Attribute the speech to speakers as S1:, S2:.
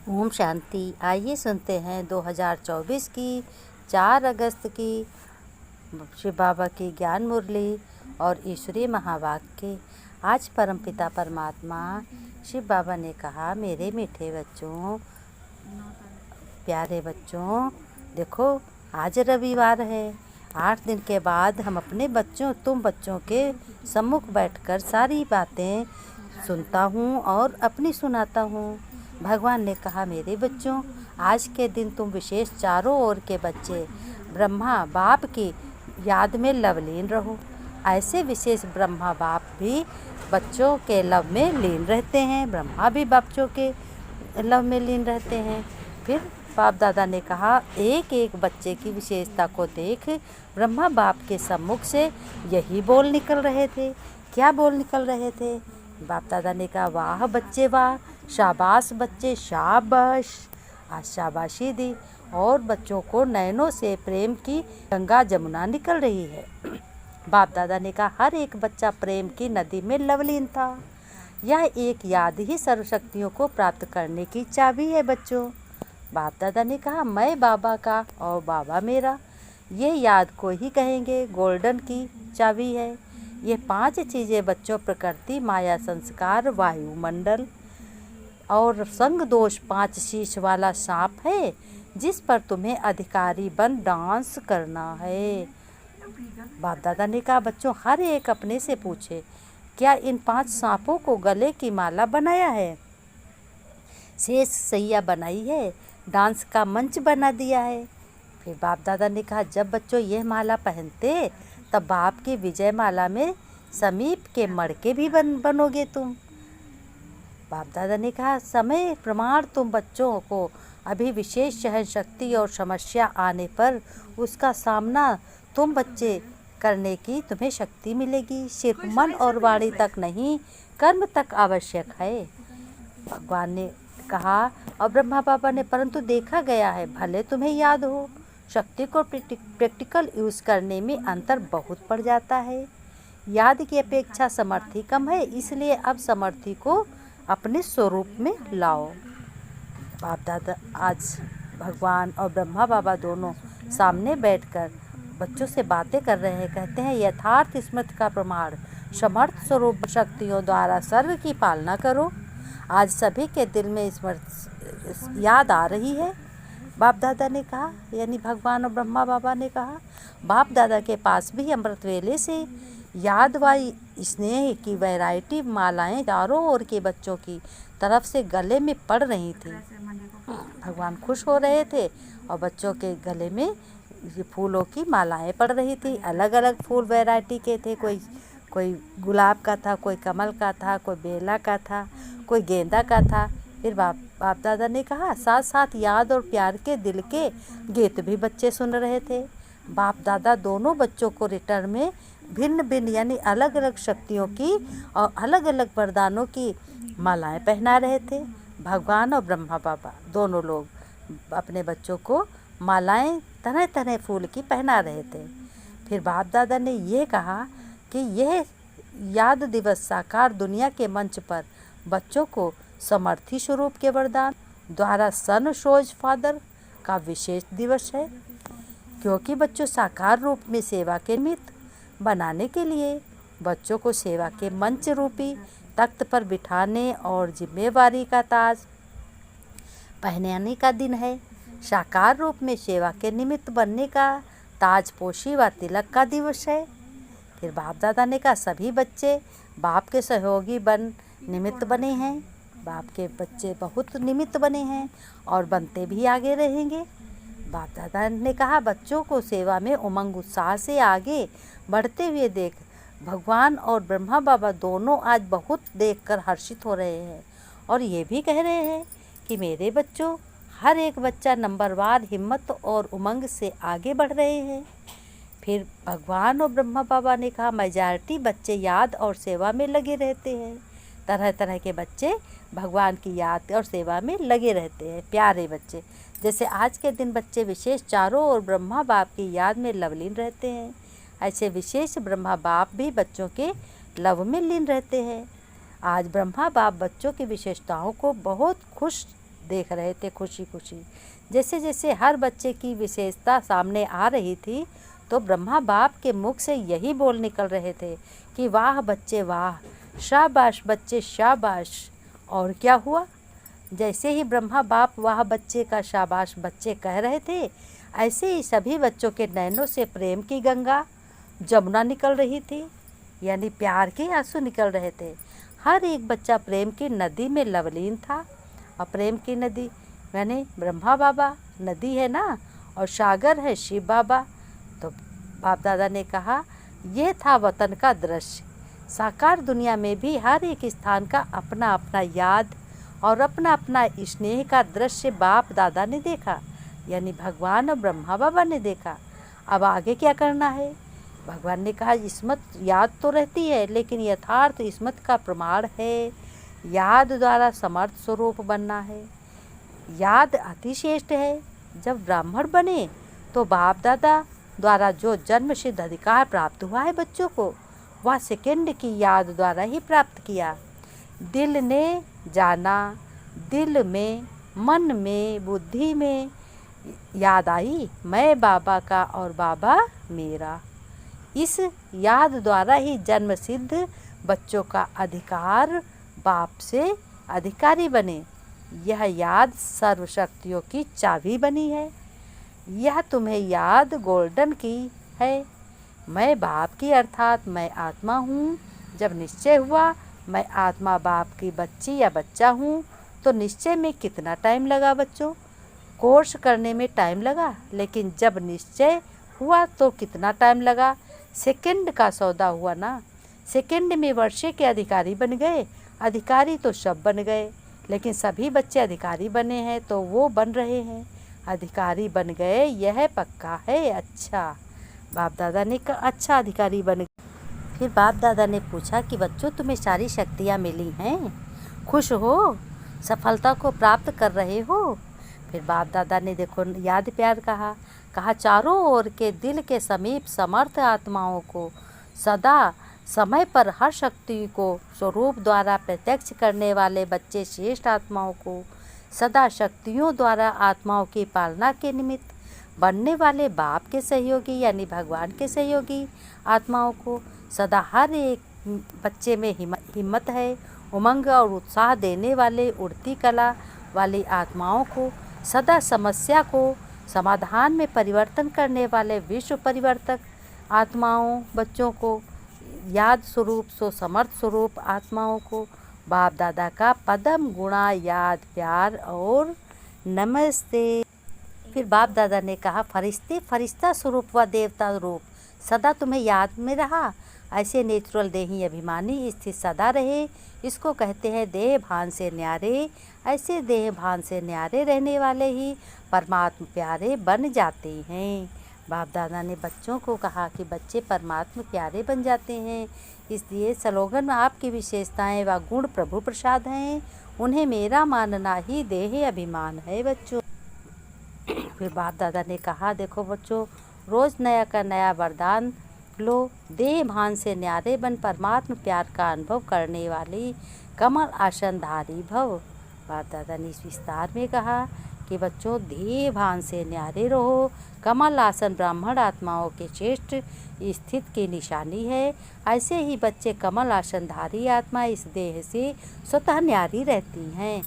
S1: ओम शांति। आइए सुनते हैं 2024 की 4 अगस्त की शिव बाबा की ज्ञान मुरली और ईश्वरीय महावाक्य। आज परमपिता परमात्मा शिव बाबा ने कहा, मेरे मीठे बच्चों, प्यारे बच्चों, देखो आज रविवार है। 8 दिन के बाद हम अपने बच्चों, तुम बच्चों के सम्मुख बैठकर सारी बातें सुनता हूँ और अपनी सुनाता हूँ। भगवान ने कहा, मेरे बच्चों, आज के दिन तुम विशेष चारों ओर के बच्चे ब्रह्मा बाप की याद में लवलीन रहो। ऐसे विशेष ब्रह्मा बाप भी बच्चों के लव में लीन रहते हैं, ब्रह्मा भी बच्चों के लव में लीन रहते हैं। फिर बाप दादा ने कहा, एक एक बच्चे की विशेषता को देख ब्रह्मा बाप के सम्मुख से यही बोल निकल रहे थे। क्या बोल निकल रहे थे? बाप दादा ने कहा, वाह बच्चे वाह, शाबाश बच्चे शाबाश। आज शाबाशी दी और बच्चों को नयनों से प्रेम की गंगा जमुना निकल रही है। बाप दादा ने कहा, हर एक बच्चा प्रेम की नदी में लवलीन था। यह एक याद ही सर्वशक्तियों को प्राप्त करने की चाबी है बच्चों। बाप दादा ने कहा, मैं बाबा का और बाबा मेरा, ये याद को ही कहेंगे गोल्डन की चाबी है। ये 5 चीज़ें बच्चों, प्रकृति, माया, संस्कार, वायुमंडल और संग दोष 5 शीश वाला सांप है, जिस पर तुम्हें अधिकारी बन डांस करना है। बाप दादा ने कहा, बच्चों हर एक अपने से पूछे, क्या इन 5 सांपों को गले की माला बनाया है, शेष सैया बनाई है, डांस का मंच बना दिया है? फिर बाप दादा ने कहा, जब बच्चों यह माला पहनते तब बाप की विजय माला में समीप के मड़के भी बनोगे तुम। बाप दादा ने कहा, समय प्रमाण तुम बच्चों को अभी विशेष सहन शक्ति और समस्या आने पर उसका सामना तुम बच्चे करने की तुम्हें शक्ति मिलेगी। सिर्फ मन और वाणी तक नहीं, कर्म तक आवश्यक है। भगवान ने कहा और ब्रह्मा बाबा ने, परंतु देखा गया है, भले तुम्हें याद हो, शक्ति को प्रैक्टिकल यूज़ करने में अंतर बहुत पड़ जाता है। याद की अपेक्षा समर्थी कम है, इसलिए अब समर्थी को अपने स्वरूप में लाओ। बाप दादा आज भगवान और ब्रह्मा बाबा दोनों सामने बैठकर बच्चों से बातें कर रहे हैं। कहते हैं, यथार्थ स्मृति का प्रमाण समर्थ स्वरूप शक्तियों द्वारा सर्व की पालना करो। आज सभी के दिल में स्मृति याद आ रही है। बाप दादा ने कहा, यानी भगवान और ब्रह्मा बाबा ने कहा, बाप दादा के पास भी अमृत वेले से याद वाई स्नेह की वैरायटी मालाएं चारों ओर के बच्चों की तरफ से गले में पड़ रही थी। भगवान खुश हो रहे थे और बच्चों के गले में ये फूलों की मालाएं पड़ रही थी। अलग अलग फूल वैरायटी के थे, कोई गुलाब का था, कोई कमल का था, कोई बेला का था, कोई गेंदा का था। फिर बाप दादा ने कहा, साथ साथ याद और प्यार के दिल के गीत भी बच्चे सुन रहे थे। बाप दादा दोनों बच्चों को रिटर्न में भिन्न भिन्न यानी अलग अलग शक्तियों की और अलग अलग वरदानों की मालाएं पहना रहे थे। भगवान और ब्रह्मा बाबा दोनों लोग अपने बच्चों को मालाएं तरह तरह फूल की पहना रहे थे। फिर बाप दादा ने ये कहा कि यह याद दिवस साकार दुनिया के मंच पर बच्चों को समर्थी स्वरूप के वरदान द्वारा सन शोज फादर का विशेष दिवस है, क्योंकि बच्चों साकार रूप में सेवा के निमित्त बनाने के लिए बच्चों को सेवा के मंच रूपी तख्त पर बिठाने और जिम्मेवारी का ताज पहनाने का दिन है। साकार रूप में सेवा के निमित्त बनने का ताजपोशी व तिलक का दिवस है। फिर बाप दादा ने कहा, सभी बच्चे बाप के सहयोगी निमित्त बने हैं। बाप के बच्चे बहुत निमित्त बने हैं और बनते भी आगे रहेंगे। बाप दादा ने कहा, बच्चों को सेवा में उमंग उत्साह से आगे बढ़ते हुए देख भगवान और ब्रह्मा बाबा दोनों आज बहुत देखकर हर्षित हो रहे हैं और ये भी कह रहे हैं कि मेरे बच्चों, हर एक बच्चा नंबरवार हिम्मत और उमंग से आगे बढ़ रहे हैं। फिर भगवान और ब्रह्मा बाबा ने कहा, मेजॉरिटी बच्चे याद और सेवा में लगे रहते हैं। तरह तरह के बच्चे भगवान की याद और सेवा में लगे रहते हैं, प्यारे बच्चे। जैसे आज के दिन बच्चे विशेष चारों ओर ब्रह्मा बाप की याद में लवलीन रहते हैं, ऐसे विशेष ब्रह्मा बाप भी बच्चों के लव में लीन रहते हैं। आज ब्रह्मा बाप बच्चों की विशेषताओं को बहुत खुश देख रहे थे खुशी खुशी। जैसे जैसे हर बच्चे की विशेषता सामने आ रही थी तो ब्रह्मा बाप के मुख से यही बोल निकल रहे थे कि वाह बच्चे वाह, शाबाश बच्चे शाबाश। और क्या हुआ, जैसे ही ब्रह्मा बाप वाह बच्चे का शाबाश बच्चे कह रहे थे, ऐसे ही सभी बच्चों के नैनों से प्रेम की गंगा जमुना निकल रही थी, यानी प्यार के आंसू निकल रहे थे। हर एक बच्चा प्रेम की नदी में लवलीन था। और प्रेम की नदी यानी ब्रह्मा बाबा नदी है ना, और सागर है शिव बाबा। तो बाप दादा ने कहा यह था वतन का दृश्य। साकार दुनिया में भी हर एक स्थान का अपना अपना याद और अपना अपना स्नेह का दृश्य बाप दादा ने देखा, यानी भगवान और ब्रह्मा बाबा ने देखा। अब आगे क्या करना है? भगवान ने कहा इस्मत याद तो रहती है, लेकिन यथार्थ इस्मत का प्रमाण है याद द्वारा समर्थ स्वरूप बनना है। याद अतिश्रेष्ठ है। जब ब्राह्मण बने तो बाप दादा द्वारा जो जन्म सिद्ध अधिकार प्राप्त हुआ है बच्चों को, वह सेकंड की याद द्वारा ही प्राप्त किया। दिल ने जाना, दिल में, मन में, बुद्धि में याद आई मैं बाबा का और बाबा मेरा। इस याद द्वारा ही जन्म सिद्ध बच्चों का अधिकार बाप से अधिकारी बने। यह याद सर्वशक्तियों की चाबी बनी है। यह तुम्हें याद गोल्डन की है। मैं बाप की अर्थात मैं आत्मा हूँ। जब निश्चय हुआ मैं आत्मा बाप की बच्ची या बच्चा हूँ, तो निश्चय में कितना टाइम लगा बच्चों? कोर्स करने में टाइम लगा, लेकिन जब निश्चय हुआ तो कितना टाइम लगा? सेकंड का सौदा हुआ ना। सेकंड में वर्षे के अधिकारी बन गए। अधिकारी तो सब बन गए, लेकिन सभी बच्चे अधिकारी बने हैं तो वो बन रहे हैं। अधिकारी बन गए यह पक्का है। अच्छा, बाप दादा ने कहा अच्छा अधिकारी बन गए। फिर बाप दादा ने पूछा कि बच्चों तुम्हें सारी शक्तियाँ मिली हैं, खुश हो, सफलता को प्राप्त कर रहे हो? फिर बाप दादा ने देखो याद प्यार कहा चारों ओर के दिल के समीप समर्थ आत्माओं को सदा समय पर हर शक्ति को स्वरूप द्वारा प्रत्यक्ष करने वाले बच्चे श्रेष्ठ आत्माओं को सदा शक्तियों द्वारा आत्माओं की पालना के निमित्त बनने वाले बाप के सहयोगी यानी भगवान के सहयोगी आत्माओं को सदा हर एक बच्चे में हिम्मत है, उमंग और उत्साह देने वाले उड़ती कला वाली आत्माओं को सदा समस्या को समाधान में परिवर्तन करने वाले विश्व परिवर्तक आत्माओं बच्चों को याद स्वरूप सो समर्थ स्वरूप आत्माओं को बाप दादा का पदम गुणा याद प्यार और नमस्ते। फिर बाप दादा ने कहा फरिश्ते फरिश्ता स्वरूप व देवता रूप सदा तुम्हें याद में रहा। ऐसे नेचुरल देही अभिमानी स्थित सदा रहे, इसको कहते हैं देह भान से न्यारे। ऐसे देह भान से न्यारे रहने वाले ही परमात्मा प्यारे बन जाते हैं। बाप दादा ने बच्चों को कहा कि बच्चे परमात्मा प्यारे बन जाते हैं, इसलिए स्लोगन आपकी विशेषताएं व गुण प्रभु प्रसाद हैं, उन्हें मेरा मानना ही देह अभिमान है बच्चों। फिर बाप दादा ने कहा देखो बच्चों, रोज़ नया का नया वरदान लो, देह भान से न्यारे बन परमात्मा प्यार का अनुभव करने वाली कमल आसनधारी भव। बाप दादा ने इस विस्तार में कहा कि बच्चों देह भान से न्यारे रहो। कमल आसन ब्राह्मण आत्माओं के श्रेष्ठ स्थित की निशानी है। ऐसे ही बच्चे कमल आसनधारी आत्मा इस देह से स्वतः न्यारी रहती हैं।